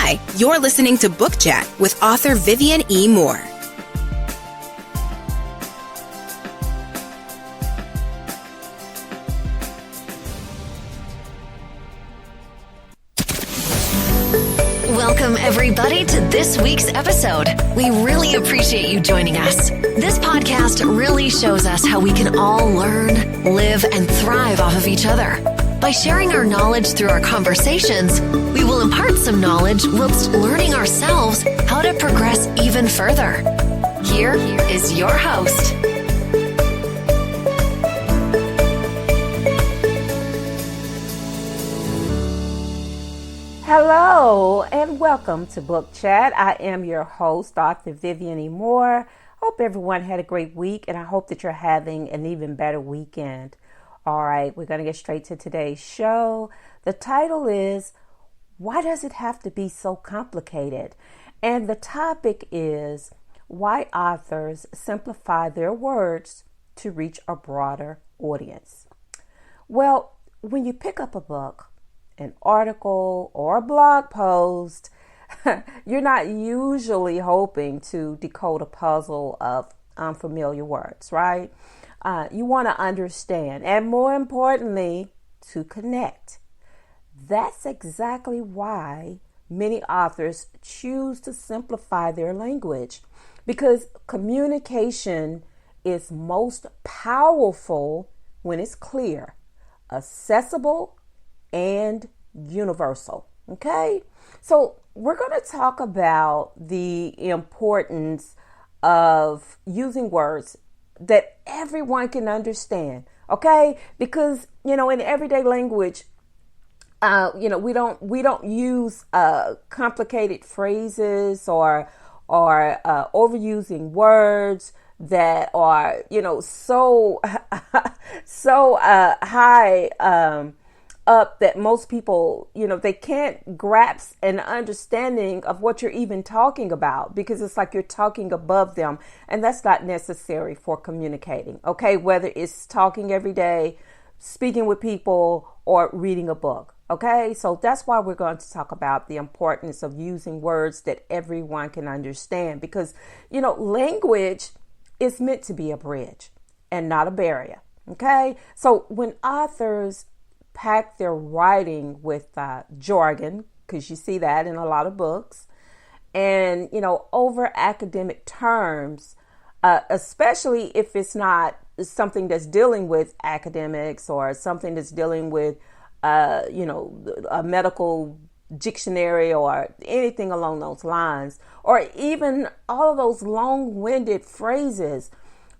Hi, you're listening to Book Chat with author Vivian E. Moore. Welcome, everybody, to this week's episode. We really appreciate you joining us. This podcast really shows us how we can all learn, live, and thrive off of each other. By sharing our knowledge through our conversations, we will impart some knowledge whilst learning ourselves how to progress even further. Here is your host. Hello and welcome to Book Chat. I am your host, author Vivian E. Moore. Hope everyone had a great week, and I hope that you're having an even better weekend. All right, we're going to get straight to today's show. The title is, Why Does It Have to Be So Complicated? And the topic is, why authors simplify their words to reach a broader audience. Well, when you pick up a book, an article, or a blog post, you're not usually hoping to decode a puzzle of unfamiliar words, right? You want to understand, and more importantly, to connect. That's exactly why many authors choose to simplify their language, because communication is most powerful when it's clear, accessible, and universal. Okay? So we're going to talk about the importance of using words that everyone can understand. Okay? Because, in everyday language, we don't use complicated phrases or overusing words that are, so high up that most people, they can't grasp an understanding of what you're even talking about, because it's like you're talking above them, and that's not necessary for communicating. Okay, whether it's talking every day, speaking with people, or reading a book. Okay, so that's why we're going to talk about the importance of using words that everyone can understand, because language is meant to be a bridge and not a barrier. Okay, so when authors pack their writing with jargon, because you see that in a lot of books, and over academic terms, especially if it's not something that's dealing with academics or something that's dealing with a medical dictionary or anything along those lines, or even all of those long-winded phrases,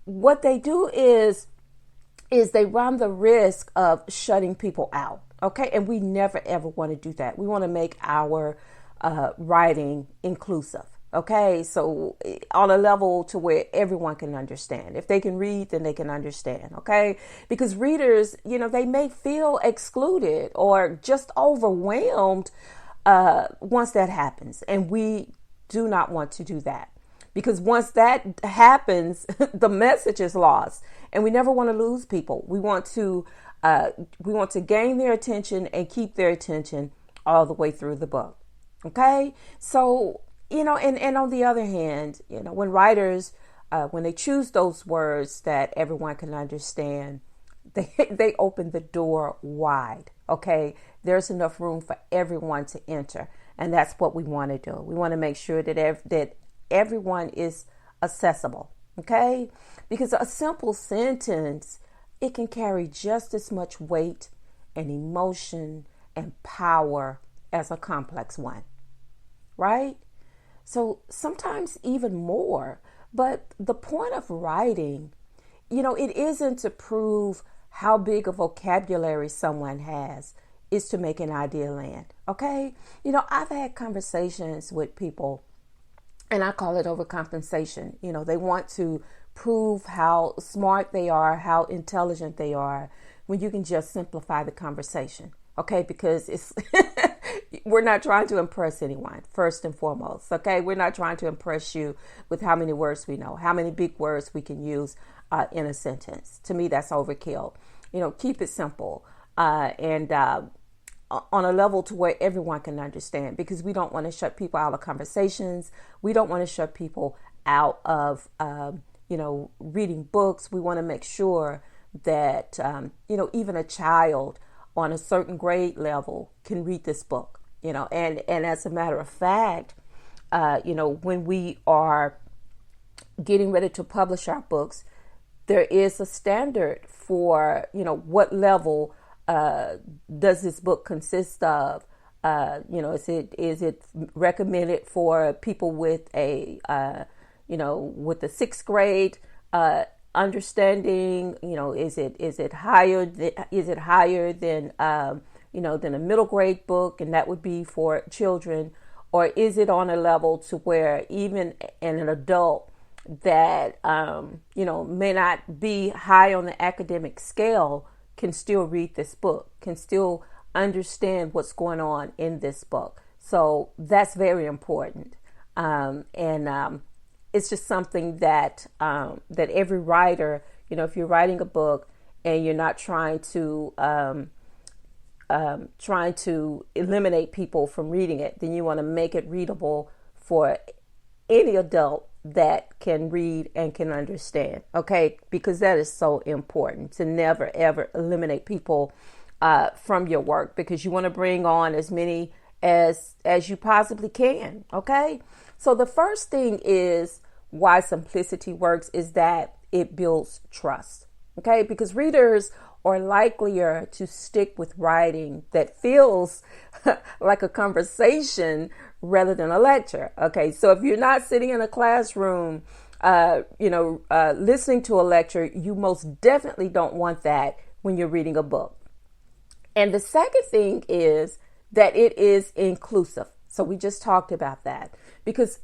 what they do is they run the risk of shutting people out. Okay. And we never, ever want to do that. We want to make our writing inclusive. Okay. So on a level to where everyone can understand. If they can read, then they can understand. Okay. Because readers, they may feel excluded or just overwhelmed once that happens. And we do not want to do that. Because once that happens, the message is lost, and we never want to lose people. We want to gain their attention and keep their attention all the way through the book. Okay, so and on the other hand, when writers when they choose those words that everyone can understand, they open the door wide. Okay, there's enough room for everyone to enter, and that's what we want to do. We want to make sure that everyone is accessible, okay? Because a simple sentence, it can carry just as much weight and emotion and power as a complex one, right? So sometimes even more. But the point of writing, it isn't to prove how big a vocabulary someone has. It's to make an idea land, okay? I've had conversations with people, and I call it overcompensation. They want to prove how smart they are, how intelligent they are, when you can just simplify the conversation. Okay, because it's we're not trying to impress anyone, first and foremost. Okay, we're not trying to impress you with how many words we know, how many big words we can use in a sentence. To me, that's overkill. Keep it simple. And on a level to where everyone can understand, because we don't want to shut people out of conversations. We don't want to shut people out of, reading books. We want to make sure that, even a child on a certain grade level can read this book, and as a matter of fact, when we are getting ready to publish our books, there is a standard for, what level does this book consist of? Is it recommended for people with a, with the sixth grade understanding? Is it higher? Is it higher than than a middle grade book, and that would be for children, or is it on a level to where even an adult that may not be high on the academic scale can still read this book, can still understand what's going on in this book? So that's very important, and it's just something that that every writer, if you're writing a book and you're not trying to eliminate people from reading it, then you want to make it readable for any adult that can read and can understand, okay? Because that is so important, to never, ever eliminate people from your work, because you want to bring on as many as you possibly can, okay? So the first thing is why simplicity works is that it builds trust, okay? Because readers are likelier to stick with writing that feels like a conversation rather than a lecture. Okay, so if you're not sitting in a classroom, listening to a lecture, you most definitely don't want that when you're reading a book. And the second thing is that it is inclusive. So we just talked about that, because,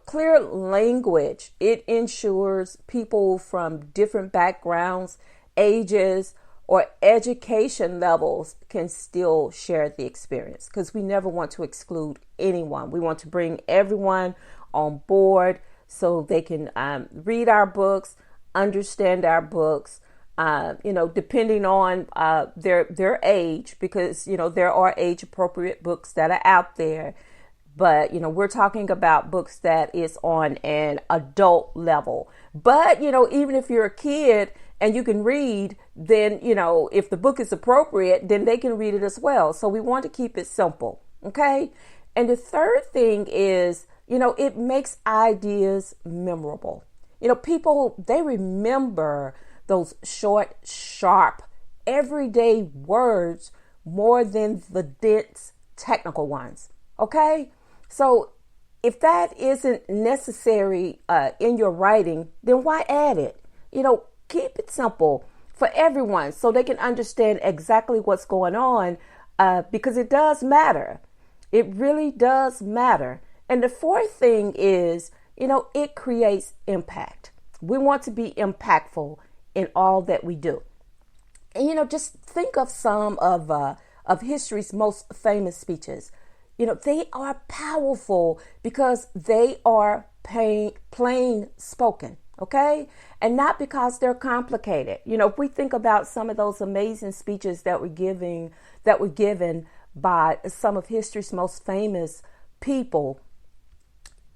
clear language, it ensures people from different backgrounds, ages, or education levels can still share the experience, because we never want to exclude anyone. We want to bring everyone on board so they can read our books, understand our books, depending on their age, because, there are age appropriate books that are out there. But, we're talking about books that is on an adult level. But, even if you're a kid and you can read, then, if the book is appropriate, then they can read it as well. So we want to keep it simple. Okay. And the third thing is, it makes ideas memorable. People, they remember those short, sharp, everyday words more than the dense technical ones. Okay. So if that isn't necessary in your writing, then why add it? Keep it simple for everyone so they can understand exactly what's going on, because it does matter. It really does matter. And the fourth thing is, it creates impact. We want to be impactful in all that we do. And, just think of some of history's most famous speeches. They are powerful because they are plain spoken. Okay. And not because they're complicated. If we think about some of those amazing speeches that were given by some of history's most famous people,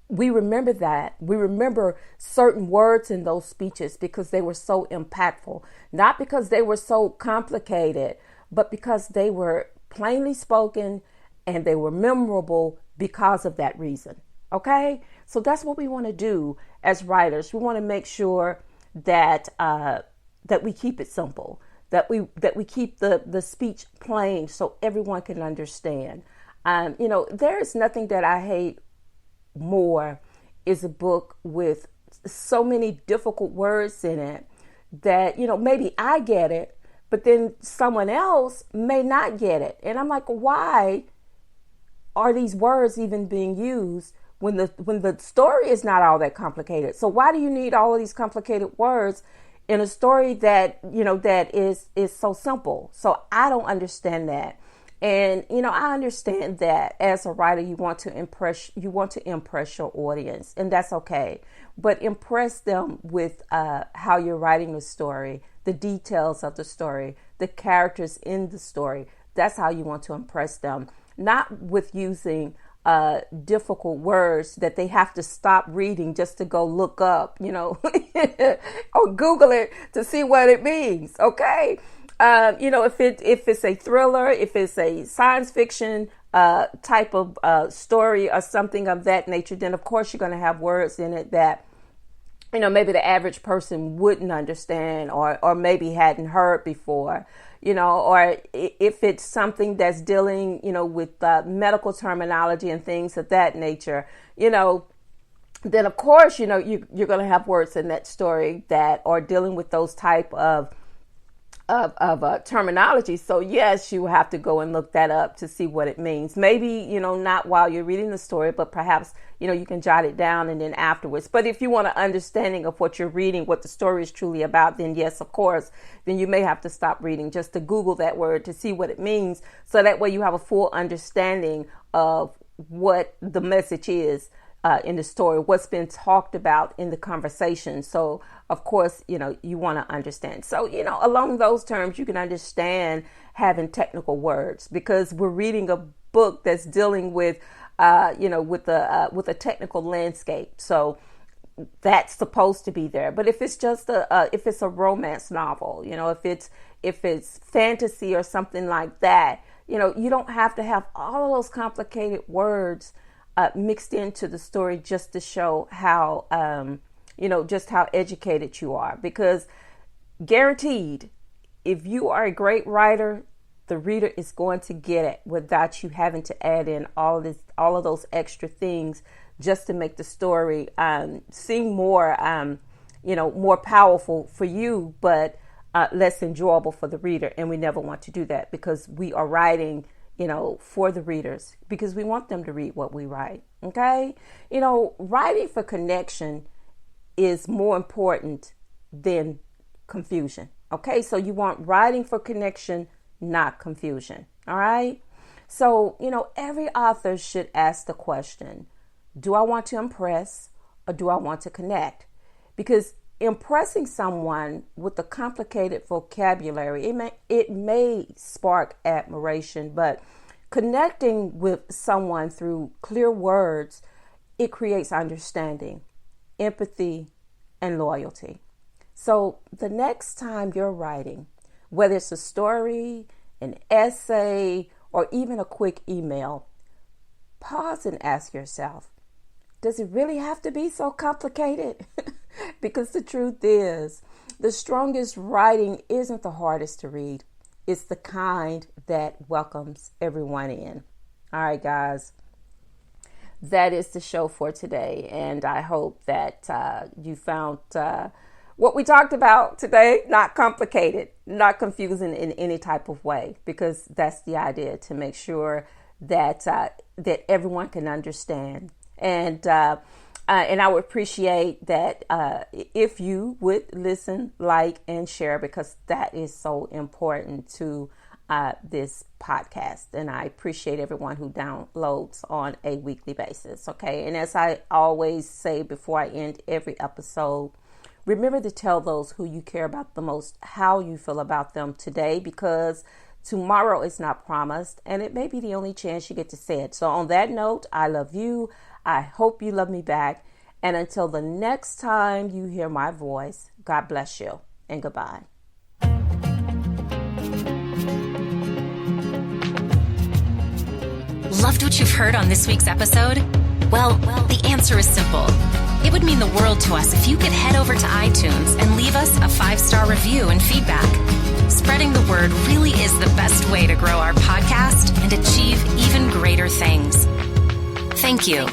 we remember that. We remember certain words in those speeches because they were so impactful, not because they were so complicated, but because they were plainly spoken and they were memorable because of that reason. Okay, so that's what we want to do as writers. We want to make sure that that we keep it simple, that we keep the speech plain so everyone can understand. There is nothing that I hate more is a book with so many difficult words in it that maybe I get it, but then someone else may not get it, and I'm like, why are these words even being used when the story is not all that complicated? So why do you need all of these complicated words in a story that that is so simple? So I don't understand that. And I understand that as a writer you want to impress your audience, and that's okay. But impress them with how you're writing the story, the details of the story, the characters in the story. That's how you want to impress them. Not with using difficult words that they have to stop reading just to go look up, or Google it to see what it means. Okay. If it's a thriller, if it's a science fiction type of story or something of that nature, then of course you're going to have words in it that, maybe the average person wouldn't understand or maybe hadn't heard before, or if it's something that's dealing, with medical terminology and things of that nature, then of course, you're going to have words in that story that are dealing with those type of terminology. So yes, you have to go and look that up to see what it means. Maybe, not while you're reading the story, but perhaps, you can jot it down and then afterwards. But if you want an understanding of what you're reading, what the story is truly about, then yes, of course, then you may have to stop reading just to Google that word to see what it means. So that way you have a full understanding of what the message is in the story, what's been talked about in the conversation. So of course, you want to understand. So, along those terms, you can understand having technical words because we're reading a book that's dealing with, with a technical landscape. So that's supposed to be there. But if it's just if it's a romance novel, if it's fantasy or something like that, you don't have to have all of those complicated words mixed into the story just to show how, just how educated you are. Because guaranteed, if you are a great writer, the reader is going to get it without you having to add in all of those extra things just to make the story seem more, more powerful for you, but less enjoyable for the reader. And we never want to do that because we are writing, for the readers, because we want them to read what we write. Okay. Writing for connection is more important than confusion. Okay. So you want writing for connection, not confusion. All right. So, every author should ask the question, do I want to impress or do I want to connect? Because impressing someone with a complicated vocabulary, it may spark admiration, but connecting with someone through clear words, it creates understanding, empathy, and loyalty. So the next time you're writing, whether it's a story, an essay, or even a quick email, pause and ask yourself, does it really have to be so complicated? Because the truth is, the strongest writing isn't the hardest to read. It's the kind that welcomes everyone in. All right, guys, that is the show for today. And I hope that you found what we talked about today not complicated, not confusing in any type of way, because that's the idea, to make sure that that everyone can understand. And I would appreciate that if you would listen, like, and share, because that is so important to this podcast. And I appreciate everyone who downloads on a weekly basis. Okay. And as I always say before I end every episode, remember to tell those who you care about the most how you feel about them today, because tomorrow is not promised and it may be the only chance you get to say it. So on that note, I love you. I hope you love me back. And until the next time you hear my voice, God bless you and goodbye. Loved what you've heard on this week's episode? Well, the answer is simple. It would mean the world to us if you could head over to iTunes and leave us a 5-star review and feedback. Spreading the word really is the best way to grow our podcast and achieve even greater things. Thank you.